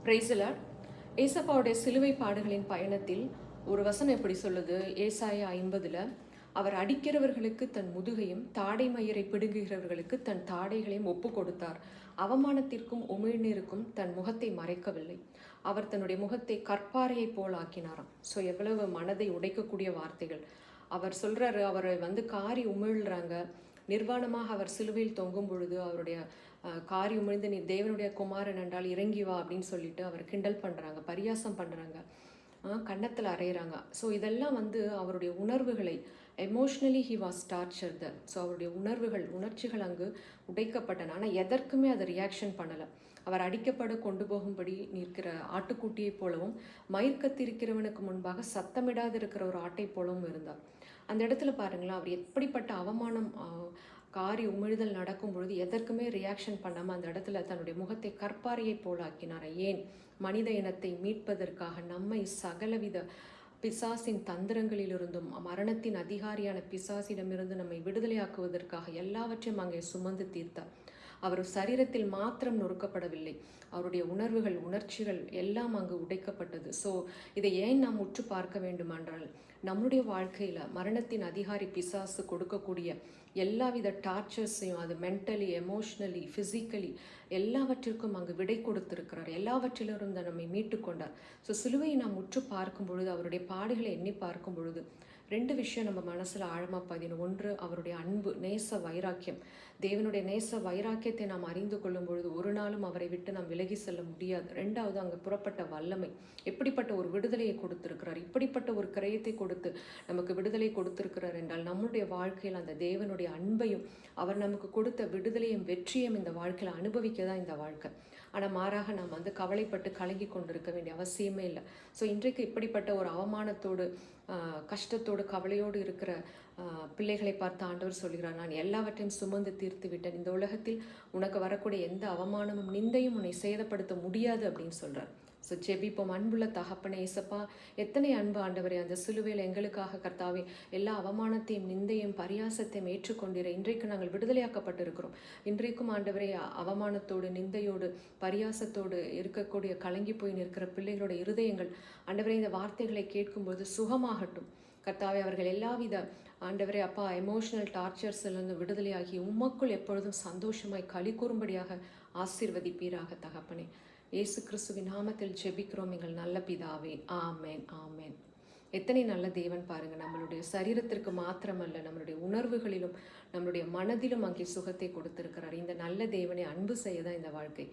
Praise the Lord. ஏசப்பாவுடைய சிலுவை பாடுகளின் பயணத்தில் ஒரு வசனம் எப்படி சொல்லுது? ஏசாயா 50ல் அவர் அடிக்கிறவர்களுக்கு தன் முதுகையும் தாடை மயிரை பிடுங்குகிறவர்களுக்கு தன் தாடைகளையும் ஒப்பு கொடுத்தார். அவமானத்திற்கும் உமிழ்நீருக்கும் தன் முகத்தை மறைக்கவில்லை. அவர் தன்னுடைய முகத்தை கற்பாறையை போல் ஆக்கினாராம். ஸோ எவ்வளவு மனதை உடைக்கக்கூடிய வார்த்தைகள். அவர் சொல்றாரு, அவரை காரி உமிழ்றாங்க. நிர்வாணமாக அவர் சிலுவையில் தொங்கும் பொழுது அவருடைய காரி உமிழ்ந்து நீ தேவனுடைய குமாரன் என்றால் இறங்கி வா அப்படின்னு சொல்லிட்டு அவர் கிண்டல் பண்ணுறாங்க, பரியாசம் பண்ணுறாங்க, கன்னத்தில் அறையிறாங்க. ஸோ இதெல்லாம் அவருடைய உணர்வுகளை emotionally he was tortured. So அவருடைய உணர்ச்சிகள் அங்கு உடைக்கப்பட்டன. ஆனால் எதற்குமே அதை ரியாக்ஷன் பண்ணலை. அவர் அடிக்கப்பட கொண்டு போகும்படி நிற்கிற ஆட்டுக்குட்டியை போலவும் மயிர்கத்திருக்கிறவனுக்கு முன்பாக சத்தமிடாது இருக்கிற ஒரு ஆட்டை போலவும் இருந்தார். அந்த இடத்துல பாருங்களேன், அவர் எப்படிப்பட்ட அவமானம் காரி உமிழ்தல் நடக்கும் பொழுது எதற்குமே ரியாக்ஷன் பண்ணாமல் அந்த இடத்துல தன்னுடைய முகத்தை கற்பாறையை போலாக்கினார். ஏன்? மனித இனத்தை மீட்பதற்காக, நம்மை சகலவித பிசாசின் தந்திரங்களிலிருந்தும் மரணத்தின் அதிகாரியான பிசாசிடமிருந்து நம்மை விடுதலையாக்குவதற்காக எல்லாவற்றையும் அங்கே சுமந்து தீர்த்தார். அவர் சரீரத்தில் மாத்திரம் நொறுக்கப்படவில்லை, அவருடைய உணர்ச்சிகள் எல்லாம் அங்கு உடைக்கப்பட்டது. ஸோ இதை ஏன் நாம் உற்று பார்க்க வேண்டுமென்றால், நம்முடைய வாழ்க்கையில் மரணத்தின் அதிகாரி பிசாசு கொடுக்கக்கூடிய எல்லாவித டார்ச்சர்ஸையும், அது மென்டலி, எமோஷ்னலி, ஃபிசிக்கலி எல்லாவற்றிற்கும் அங்கு விடை கொடுத்திருக்கிறார். எல்லாவற்றிலிருந்து நம்மை மீட்டு கொண்டார். ஸோ சிலுவையை நாம் உற்று பார்க்கும் பொழுது, அவருடைய பாடுகளை எண்ணி பார்க்கும் பொழுது 2 விஷயம் நம்ம மனசில் ஆழமாக பதியும். ஒன்று, அவருடைய அன்பு, நேச வைராக்கியம். தேவனுடைய நேச வைராக்கியத்தை நாம் அறிந்து கொள்ளும் பொழுது ஒரு நாளும் அவரை விட்டு நாம் விலகி செல்ல முடியாது. 2வது, அங்கே புறப்பட்ட வல்லமை. எப்படிப்பட்ட ஒரு விடுதலையை கொடுத்திருக்கிறார், இப்படிப்பட்ட ஒரு கிரயத்தை கொடுத்து நமக்கு விடுதலை கொடுத்திருக்கிறார் என்றால், நம்முடைய வாழ்க்கையில் அந்த தேவனுடைய அன்பையும் அவர் நமக்கு கொடுத்த விடுதலையும் வெற்றியும் இந்த வாழ்க்கையில் அனுபவிக்க தான் இந்த வாழ்க்கை. ஆனால் மாறாக நாம் கவலைப்பட்டு கலங்கி கொண்டிருக்க வேண்டிய அவசியமே இல்லை. ஸோ இன்றைக்கு இப்படிப்பட்ட ஒரு அவமானத்தோடு, கஷ்டத்தோடு, கவலையோடு இருக்கிற பிள்ளைகளை பார்த்து ஆண்டவர் சொல்கிறார், நான் எல்லாவற்றையும் சுமந்து தீர்த்து விட்டேன். இந்த உலகத்தில் உனக்கு வரக்கூடிய எந்த அவமானமும் நிந்தையும் உன்னை சேதப்படுத்த முடியாது அப்படின்னு சொல்கிறார். ஸோ ஜெபிப்போம். அன்புள்ள தகப்பனே இயேசப்பா, எத்தனை அன்பு ஆண்டவரே, அந்த சிலுவையில் எங்களுக்காக கர்த்தாவே எல்லா அவமானத்தையும், நிந்தையும், பரியாசத்தையும் ஏற்றுக்கொண்டிரு. இன்றைக்கு நாங்கள் விடுதலையாக்கப்பட்டிருக்கிறோம். இன்றைக்கும் ஆண்டவரே, அவமானத்தோடு, நிந்தையோடு, பரியாசத்தோடு இருக்கக்கூடிய கலங்கி போய் நிற்கிற பிள்ளைகளோட இருதயங்கள் ஆண்டவரே இந்த வார்த்தைகளை கேட்கும்போது சுகமாகட்டும் கர்த்தாவே. அவர்கள் எல்லாவித ஆண்டவரே அப்பா எமோஷனல் டார்ச்சர்ஸிலிருந்து விடுதலையாகி உமக்குள் எப்பொழுதும் சந்தோஷமாய் களி கூறும்படியாக ஆசீர்வதிப்பீராக தகப்பனே. இயேசு கிறிஸ்துவின் நாமத்தில் ஜெபிக்கிறோம் எங்கள் நல்ல பிதாவே. ஆமேன், ஆமேன். எத்தனை நல்ல தேவன் பாருங்க. நம்மளுடைய சரீரத்திற்கு மாத்திரமல்ல, நம்மளுடைய உணர்வுகளிலும் நம்மளுடைய மனதிலும் அங்கே சுகத்தை கொடுத்திருக்கிறார். இந்த நல்ல தேவனை அன்பு செய்ய தான் இந்த வாழ்க்கை.